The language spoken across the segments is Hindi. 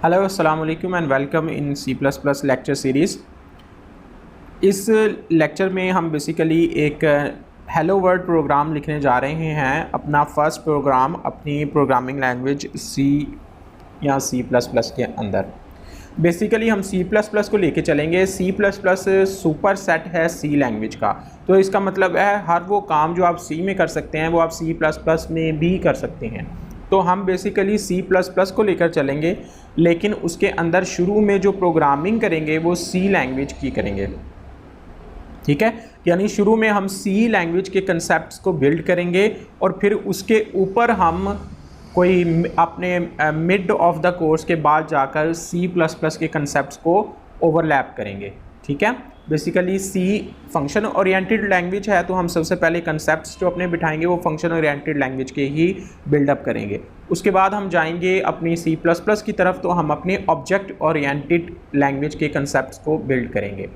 हेलो अस्सलाम वालेकुम and welcome in C plus plus lecture series. इस लेक्चर में हम बेसिकली एक हेलो वर्ल्ड प्रोग्राम लिखने जा रहे हैं, अपना फर्स्ट प्रोग्राम अपनी प्रोग्रामिंग लैंग्वेज सी या सी प्लस प्लस के अंदर। बेसिकली हम सी प्लस प्लस को लेके चलेंगे। C plus plus superset है सी लैंग्वेज का, तो इसका मतलब है हर वो काम जो आप सी में कर सकते हैं वो आप सी प्लस प्लस में भी कर सकते हैं। तो हम बेसिकली सी प्लस प्लस को लेकर चलेंगे, लेकिन उसके अंदर शुरू में जो प्रोग्रामिंग करेंगे वो सी लैंग्वेज की करेंगे। ठीक है, यानी शुरू में हम सी लैंग्वेज के कंसेप्ट्स को बिल्ड करेंगे और फिर उसके ऊपर हम कोई अपने मिड ऑफ द कोर्स के बाद जाकर सी प्लस प्लस के कंसेप्ट्स को ओवरलैप करेंगे। ठीक है, बेसिकली सी फंक्शन ओरिएंटेड लैंग्वेज है, तो हम सबसे पहले कंसेप्ट्स जो अपने बिठाएंगे वो फंक्शन ओरिएंटेड लैंग्वेज के ही बिल्डअप करेंगे। उसके बाद हम जाएंगे अपनी सी प्लस प्लस की तरफ, तो हम अपने ऑब्जेक्ट ओरिएंटेड लैंग्वेज के कंसेप्ट्स को बिल्ड करेंगे।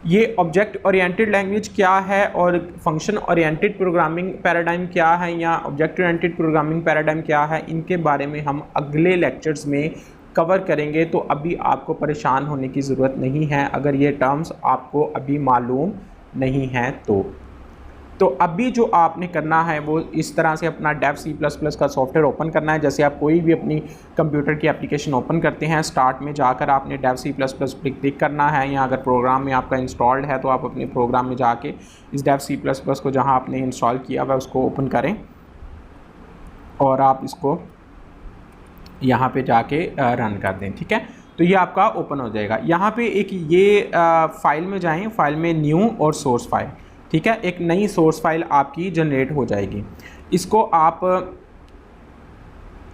ये ऑब्जेक्ट ओरिएंटेड लैंग्वेज क्या है और फंक्शन ओरिएंटेड प्रोग्रामिंग पैराडाइम क्या है या ऑब्जेक्ट ओरिएंटेड प्रोग्रामिंग पैराडाइम क्या है, इनके बारे में हम अगले लेक्चर्स में कवर करेंगे। तो अभी आपको परेशान होने की ज़रूरत नहीं है अगर ये टर्म्स आपको अभी मालूम नहीं हैं। तो अभी जो आपने करना है वो इस तरह से अपना डेव सी प्लस प्लस का सॉफ्टवेयर ओपन करना है। जैसे आप कोई भी अपनी कंप्यूटर की एप्लीकेशन ओपन करते हैं, स्टार्ट में जाकर आपने डेव सी प्लस प्लस पर क्लिक करना है, या अगर प्रोग्राम में आपका इंस्टॉल्ड है तो आप अपने प्रोग्राम में जाके इस डेव सी प्लस प्लस को जहाँ आपने इंस्टॉल किया हुआ उसको ओपन करें और आप इसको यहाँ पे जाके रन कर दें। ठीक है, तो ये आपका ओपन हो जाएगा। यहाँ पे एक ये फाइल में जाएं, फाइल में न्यू और सोर्स फाइल। ठीक है, एक नई सोर्स फाइल आपकी जनरेट हो जाएगी। इसको आप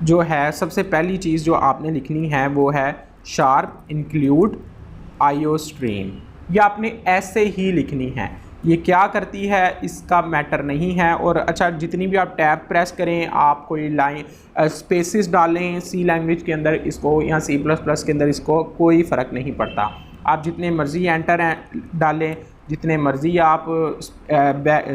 जो है सबसे पहली चीज़ जो आपने लिखनी है वो है शार्प इंक्लूड आईओ स्ट्रीम। ये आपने ऐसे ही लिखनी है। ये क्या करती है इसका मैटर नहीं है। और अच्छा, जितनी भी आप टैब प्रेस करें, आप कोई लाइन स्पेसिस डालें सी लैंग्वेज के अंदर इसको या सी प्लस प्लस के अंदर, इसको कोई फ़र्क नहीं पड़ता। आप जितने मर्ज़ी एंटर डालें, जितने मर्ज़ी आप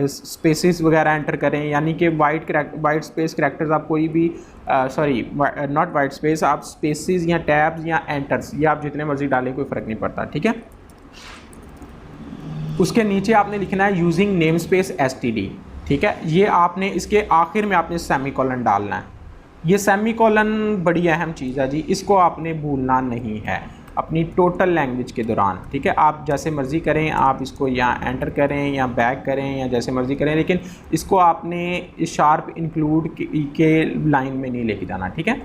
स्पेसिस वगैरह एंटर करें, यानी कि वाइट स्पेस करैक्टर्स आप कोई भी नॉट वाइट स्पेस, आप स्पेसिस या टैब्स या एंटर्स ये आप जितने मर्ज़ी डालें कोई फ़र्क नहीं पड़ता। ठीक है, उसके नीचे आपने लिखना है यूजिंग नेम स्पेस एसटीडी। ठीक है, ये आपने इसके आखिर में आपने सेमीकोलन डालना है। ये सेमीकोलन बड़ी अहम चीज़ है जी, इसको आपने भूलना नहीं है अपनी टोटल लैंग्वेज के दौरान। ठीक है, आप जैसे मर्ज़ी करें, आप इसको या एंटर करें या बैक करें या जैसे मर्ज़ी करें, लेकिन इसको आपने शार्प इंक्लूड के लाइन में नहीं लेके जाना। ठीक है,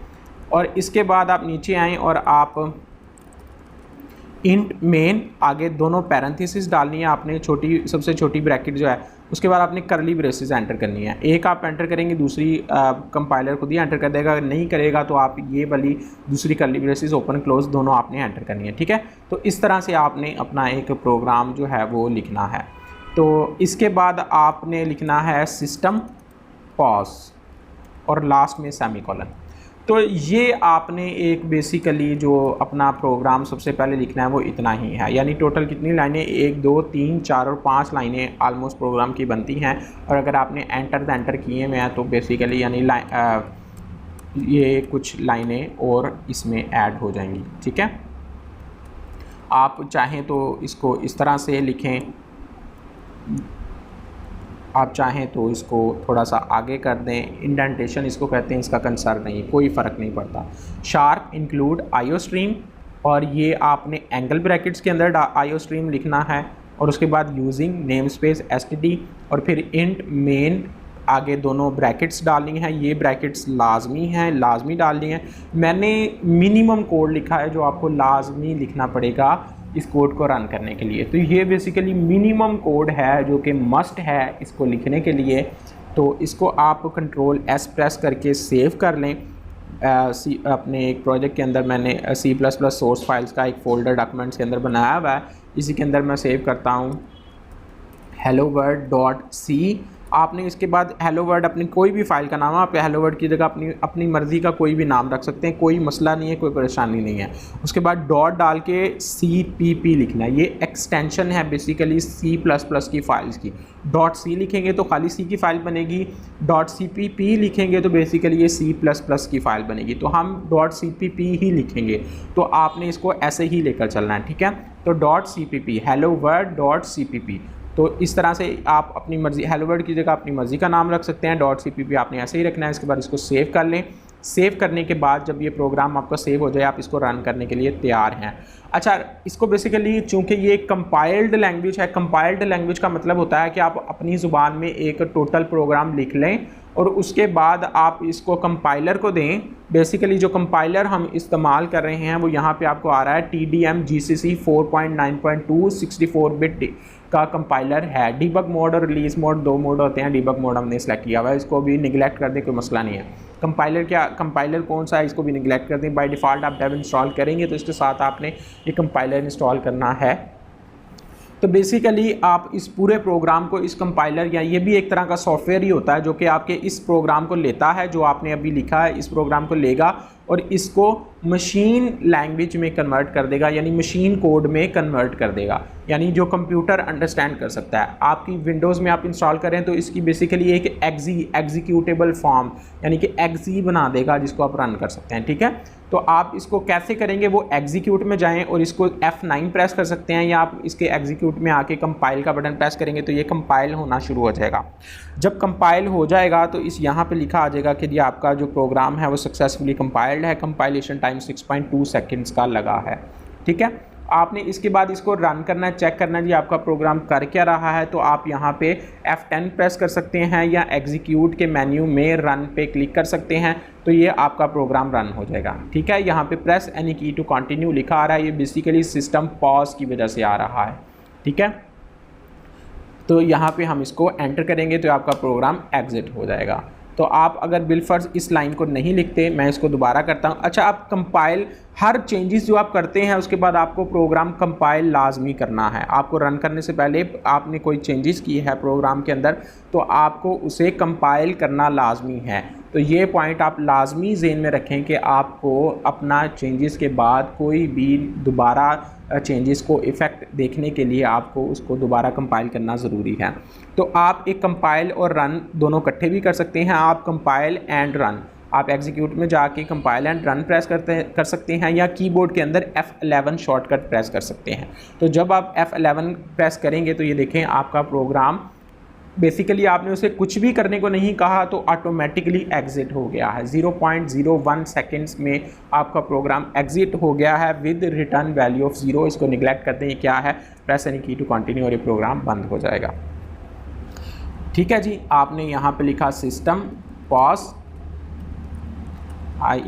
और इसके बाद आप नीचे आएँ और आप इंट मेन आगे दोनों पैरेंथेसिस डालनी है आपने, छोटी सबसे छोटी ब्रैकेट जो है, उसके बाद आपने करली ब्रेसेस एंटर करनी है। एक आप एंटर करेंगे, दूसरी कंपाइलर खुद ही एंटर कर देगा। अगर नहीं करेगा तो आप ये वाली दूसरी करली ब्रेसेस ओपन क्लोज दोनों आपने एंटर करनी है। ठीक है, तो इस तरह से आपने अपना एक प्रोग्राम जो है वो लिखना है। तो इसके बाद आपने लिखना है सिस्टम पॉज और लास्ट में सेमीकोलन। तो ये आपने एक बेसिकली जो अपना प्रोग्राम सबसे पहले लिखना है वो इतना ही है। यानी टोटल कितनी लाइनें, 1 2 3 4 और 5 लाइनें ऑलमोस्ट प्रोग्राम की बनती हैं। और अगर आपने एंटर किए हुए हैं तो बेसिकली यानी ये कुछ लाइनें और इसमें ऐड हो जाएंगी। ठीक है, आप चाहें तो इसको इस तरह से लिखें, आप चाहें तो इसको थोड़ा सा आगे कर दें, इंडेंटेशन इसको कहते हैं, इसका कंसर्न नहीं, कोई फ़र्क नहीं पड़ता। शार्प इंक्लूड आईओ स्ट्रीम, और ये आपने एंगल ब्रैकेट्स के अंदर आईओ स्ट्रीम लिखना है, और उसके बाद यूजिंग नेम स्पेस एसटीडी, और फिर इंट मेन आगे दोनों ब्रैकेट्स डालनी है। ये ब्रैकेट्स लाजमी हैं, लाजमी डालनी है। मैंने मिनिमम कोड लिखा है जो आपको लाजमी लिखना पड़ेगा इस कोड को रन करने के लिए। तो ये बेसिकली मिनिमम कोड है जो कि मस्ट है इसको लिखने के लिए। तो इसको आप कंट्रोल एस प्रेस करके सेव कर लें। अपने एक प्रोजेक्ट के अंदर मैंने C plus plus source files का एक फ़ोल्डर डॉक्यूमेंट्स के अंदर बनाया हुआ है। इसी के अंदर मैं सेव करता हूँ hello world.c। आपने इसके बाद हेलो वर्ड अपनी कोई भी फाइल का नाम है, आप हेलो वर्ड की जगह अपनी मर्ज़ी का कोई भी नाम रख सकते हैं, कोई मसला नहीं है, कोई परेशानी नहीं है। उसके बाद डॉट डाल के CPP लिखना है, ये एक्सटेंशन है बेसिकली C++ की फाइल्स की। .c लिखेंगे तो खाली C की फ़ाइल बनेगी, .cpp लिखेंगे तो बेसिकली ये C++ की फ़ाइल बनेगी। तो हम .cpp ही लिखेंगे, तो आपने इसको ऐसे ही लेकर चलना है, ठीक है। तो .cpp हेलो वर्ड .cpp, तो इस तरह से आप अपनी मर्ज़ी हेलो वर्ड की जगह अपनी मर्ज़ी का नाम रख सकते हैं। .cpp आपने ऐसे ही रखना है। इसके बाद इसको सेव कर लें। सेव करने के बाद जब ये प्रोग्राम आपका सेव हो जाए, आप इसको रन करने के लिए तैयार हैं। अच्छा, इसको बेसिकली चूँकि ये कंपाइल्ड लैंग्वेज है, कंपाइल्ड लैंग्वेज का मतलब होता है कि आप अपनी ज़ुबान में एक टोटल प्रोग्राम लिख लें और उसके बाद आप इसको कंपाइलर को दें। बेसिकली जो कंपाइलर हम इस्तेमाल कर रहे हैं वो यहाँ पे आपको आ रहा है TDM GCC 4.9.2 64 बिट का कंपाइलर है। डीबग मोड और रिलीज मोड, दो मोड होते हैं। डीबग मोड हमने सेलेक्ट किया हुआ है, इसको भी निगलेक्ट कर दें, कोई मसला नहीं है। कंपाइलर कौन सा है, इसको भी निगलेक्ट कर दें। बाय डिफ़ॉल्ट आप डेव इंस्टॉल करेंगे तो इसके साथ आपने ये कंपाइलर इंस्टॉल करना है। तो बेसिकली आप इस पूरे प्रोग्राम को, इस कंपाइलर या ये भी एक तरह का सॉफ्टवेयर ही होता है जो कि आपके इस प्रोग्राम को लेता है, जो आपने अभी लिखा है, इस प्रोग्राम को लेगा और इसको मशीन लैंग्वेज में कन्वर्ट कर देगा, यानी मशीन कोड में कन्वर्ट कर देगा, यानी जो कंप्यूटर अंडरस्टैंड कर सकता है। आपकी विंडोज़ में आप इंस्टॉल करें तो इसकी बेसिकली एक एग्जीक्यूटेबल फॉर्म यानी कि एक्जी बना देगा जिसको आप रन कर सकते हैं, ठीक है। तो आप इसको कैसे करेंगे, वो एग्जीक्यूट में जाएं और इसको F9 प्रेस कर सकते हैं, या आप इसके एग्जीक्यूट में आके कंपाइल का बटन प्रेस करेंगे तो ये कंपाइल होना शुरू हो जाएगा। जब कंपाइल हो जाएगा तो इस यहाँ पे लिखा आ जाएगा कि ये आपका जो प्रोग्राम है वो सक्सेसफुली कंपाइल्ड है, कंपाइलेशन टाइम 6.2 सेकेंड्स का लगा है, ठीक है। आपने इसके बाद इसको रन करना है, चेक करना है जी आपका प्रोग्राम कर क्या रहा है। तो आप यहाँ पे F10 प्रेस कर सकते हैं या एग्जीक्यूट के मेन्यू में रन पे क्लिक कर सकते हैं, तो ये आपका प्रोग्राम रन हो जाएगा, ठीक है। यहाँ पे प्रेस एनी की टू कंटिन्यू लिखा आ रहा है, ये बेसिकली सिस्टम पॉज की वजह से आ रहा है, ठीक है। तो यहाँ पे हम इसको एंटर करेंगे तो आपका प्रोग्राम एग्जिट हो जाएगा। तो आप अगर बिलफर्ज इस लाइन को नहीं लिखते, मैं इसको दोबारा करता हूँ। अच्छा, आप कंपाइल हर चेंजेस जो आप करते हैं उसके बाद आपको प्रोग्राम कंपाइल लाजमी करना है। आपको रन करने से पहले आपने कोई चेंजेस की है प्रोग्राम के अंदर तो आपको उसे कंपाइल करना लाजमी है। तो ये पॉइंट आप लाजमी ज़हन में रखें कि आपको अपना चेंजेस के बाद कोई भी दोबारा चेंजेस को इफ़ेक्ट देखने के लिए आपको उसको दोबारा कंपाइल करना ज़रूरी है। तो आप एक कंपाइल और रन दोनों इकट्ठे भी कर सकते हैं। आप कंपाइल एंड रन, आप एग्जीक्यूट में जाके कंपाइल एंड रन प्रेस कर सकते हैं या कीबोर्ड के अंदर F11 शॉर्टकट प्रेस कर सकते हैं। तो जब आप F11 प्रेस करेंगे तो ये देखें आपका प्रोग्राम बेसिकली आपने उसे कुछ भी करने को नहीं कहा तो ऑटोमेटिकली एग्जिट हो गया है। 0.01 सेकेंड्स में आपका प्रोग्राम एग्जिट हो गया है विद रिटर्न वैल्यू ऑफ 0। इसको निगलेक्ट करते हैं, क्या है, प्रेस एनी की टू कंटिन्यू और ये प्रोग्राम बंद हो जाएगा, ठीक है जी। आपने यहाँ पे लिखा सिस्टम पॉज,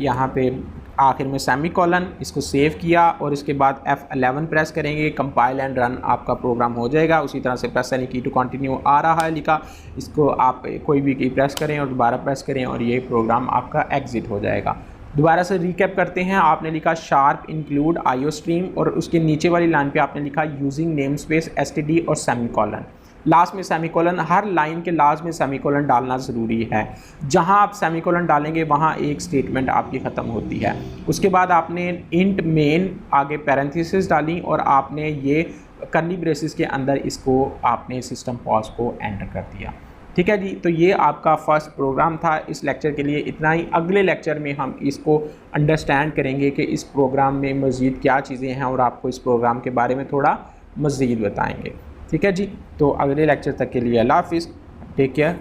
यहाँ पे आखिर में सेमीकोलन, इसको सेव किया और इसके बाद F11 प्रेस करेंगे, कंपाइल एंड रन आपका प्रोग्राम हो जाएगा। उसी तरह से प्रेस एनी की टू कंटिन्यू आ रहा है लिखा, इसको आप कोई भी की प्रेस करें और दोबारा प्रेस करें और ये प्रोग्राम आपका एग्जिट हो जाएगा। दोबारा से रिकैप करते हैं। आपने लिखा शार्प इंक्लूड आईओ स्ट्रीम और उसके नीचे वाली लाइन पे आपने लिखा यूजिंग नेम स्पेस STD और सेमीकोलन। लास्ट में सेमीकोलन, हर लाइन के लास्ट में सेमीकोलन डालना ज़रूरी है। जहां आप सेमीकोलन डालेंगे वहां एक स्टेटमेंट आपकी ख़त्म होती है। उसके बाद आपने इंट मेन आगे पैरेंथेसिस डाली और आपने ये कर्ली ब्रेसेस के अंदर इसको आपने सिस्टम पॉज को एंटर कर दिया, ठीक है जी। तो ये आपका फर्स्ट प्रोग्राम था। इस लेक्चर के लिए इतना ही। अगले लेक्चर में हम इसको अंडरस्टैंड करेंगे कि इस प्रोग्राम में मज़ीद क्या चीज़ें हैं और आपको इस प्रोग्राम के बारे में थोड़ा मज़ीद बताएँगे, ठीक है जी। तो अगले लेक्चर तक के लिए अल्लाह हाफ़िज़, टेक केयर।